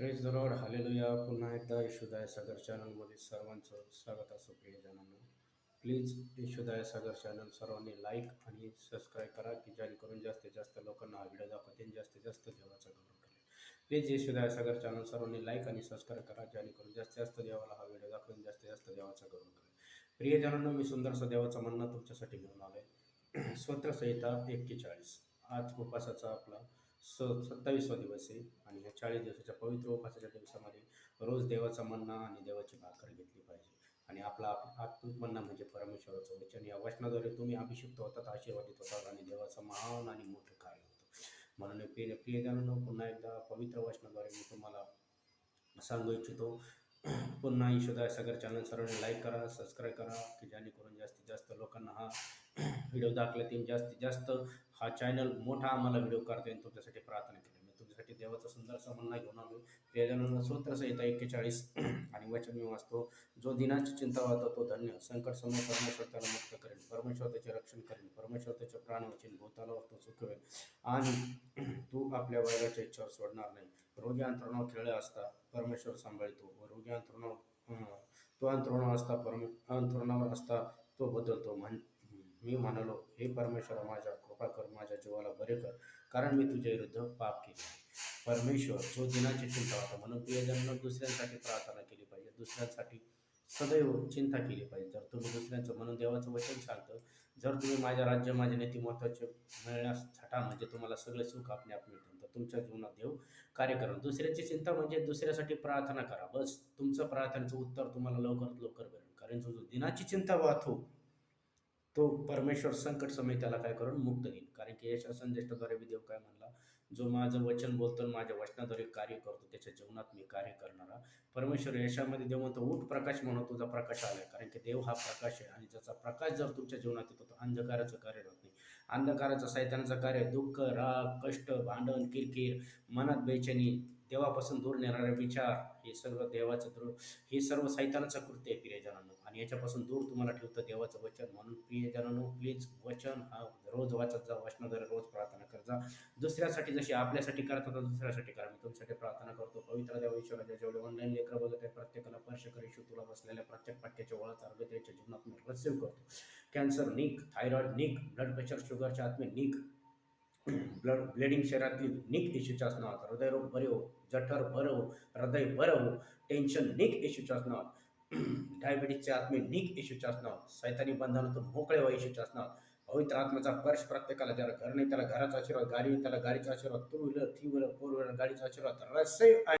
Praise the Lord hallelujah. पुन्हा एकदा यशोदाय सागर चॅनलमध्ये सर्वांचं स्वागत असो प्रियजनांनो. प्लीज यशोदाय सागर चॅनल सर्वांनी लाईक आणि सबस्क्राईब करा की जेणेकरून जास्तीत जास्त लोकांना हा व्हिडिओ दाखवतील, जास्तीत जास्त देवाचा गौरव करेल. प्लीज यशोदाय सागर चॅनल सर्वांनी लाईक आणि सबस्क्राईब करा जेणेकरून जास्तीत जास्त देवाला हा व्हिडिओ दाखवून जास्तीत जास्त देवाचा गौरव करेल. प्रियजनांनो, मी सुंदरसा देवाचा म्हणणं तुमच्यासाठी घेऊन आलोय. स्तोत्रसंहिता 41. आज उपवासाचा आपला 27वा दिवस आहे आणि ह्या 40 दिवसाच्या पवित्र उपवासाच्या दिवसामध्ये रोज देवाचा मन्ना आणि देवाची भाकर घेतली पाहिजे. आणि आपला आत्मिक मन्ना म्हणजे परमेश्वराचं वचन. या वचनाद्वारे तुम्ही अभिषिक्त होतात, आशीर्वादित होतात आणि देवाचं महान आणि मोठं कार्य होतं. म्हणून प्रियजनांनो, पुन्हा एकदा पवित्र वचनाद्वारे मी तुम्हाला सांगू इच्छितो. पुन्हा यशोदाय सागर चॅनल सर्वांनी लाईक करा, सबस्क्राईब करा की जेणेकरून जास्तीत जास्त लोकांना हा व्हिडिओ दाखला येईल, जास्तीत जास्त हा चॅनल मोठा आम्हाला व्हिडिओ करता येईल. तुमच्यासाठी प्रार्थना केली. मी तुमच्यासाठी देवाचा सुंदरसा म्हणणं घेऊन आलो. प्रियजनांनो, स्तोत्रसंहिता 41 आणि वचन मी वाचतो. जो दिनाची चिंता वाहतो तो धन्य. संकट समय परमेश्वर त्याला मुक्त करेल. परमेश्वर त्याचे रक्षण करेल. परमेश्वर त्याचे प्राण वाचेल. भूताला तो चुकवेल आणि तू आपल्या वैराच्या इच्छावर सोडणार नाही. रोगी अंतरुणावर खेळले असता परमेश्वर सांभाळतो व रोगी अंतरुणावर असता तो बदलतो. मी म्हणालो, हे परमेश्वरा, माझ्या कृपा कर, माझ्या जीवाला बरे कर, कारण मी तुझ्या विरुद्ध पाप केले. परमेश्वर जो दिनाची चिंता होता. म्हणून प्रियजनांनो, दुसऱ्यांसाठी प्रार्थना केली पाहिजे, दुसऱ्यांसाठी सदैव चिंता केली पाहिजे. जर तुम्ही दुसऱ्यांचं म्हणून देवाचं वचन सांगतं, जर तुम्ही माझ्या राज्य माझे नीती महत्त्वाचे मिळण्यास छटा म्हणजे तुम्हाला सगळे सुख आपले आप मिळतील, तर तुमच्या जीवनात देव कार्य करा. दुसऱ्याची चिंता म्हणजे दुसऱ्यासाठी प्रार्थना करा. बस तुमचं प्रार्थनेचं उत्तर तुम्हाला लवकरात लवकर भेटेल. कारण जो दिनाची चिंता वाहतो तो परमेश्वर संकट समय त्याला काय करून मुक्त देईल. कारण की यशा संदेशाद्वारे देव काय म्हणला, जो माझं वचन बोलतो आणि माझ्या वचनाद्वारे कार्य करतो त्याच्या जीवनात मी कार्य करणारा परमेश्वर. यशामध्ये देव म्हणतो, उठ प्रकाश म्हणून तुझा प्रकाश आलाय. कारण की देव हा प्रकाश आहे आणि ज्याचा प्रकाश जर तुमच्या जीवनात येतो तर अंधकाराचं कार्य राहत नाही. अंधकाराचं सैतानाचं कार्य दुःख, राग, कष्ट, भांडण, किरकिर, मनात बेचैनी, देवापासून दूर नेणारे विचार, हे सर्व देवाचं हे सर्व सैतानाचं कृत्य आहे प्रियजनांनो. आणि याच्यापासून दूर तुम्हाला ठेवतं देवाचं वचन. म्हणून प्रियजनांनो, प्लीज वचन हा रोज वाचत जा, वचनाद्वारे रोज प्रार्थना कर जा. दुसऱ्यासाठी जशी आपल्यासाठी करतात तर दुसऱ्यासाठी करा. मी तुमच्यासाठी प्रार्थना करतो. पवित्र देव ईश्वराच्या जेवढे ऑनलाईन लेकरं बघत आहे प्रत्येकाला स्पर्श कर. येशू तुला बसलेल्या प्रत्येक पट्ट्याच्या वळाचा अर्घ त्याच्या जीवनात मी रिसीव्ह करतो. कॅन्सर निक, थायरॉइड निक, ब्लड प्रेशर, शुगरच्या आत्मे निक, ब्लिडिंग शरीरातली निक येशूच्या नावात. हृदयरोग बरे हो, जठर बरं हो, हृदय बरं हो, टेन्शन निक येशूच्या नावात. डायबिटीसचे आत्मे निक येशूच्या नावात. सैतानी बंधनातून मोकळे व्हा येशूच्या नावात. पवित्र आत्म्याचा स्पर्श प्रत्येकाला, ज्याला घर नाही त्याला घराचा आशीर्वाद, गाडी त्याला गाडीचा आशीर्वाद, two wheeler, three wheeler, four wheeler गाडीचा आशीर्वाद, रस्से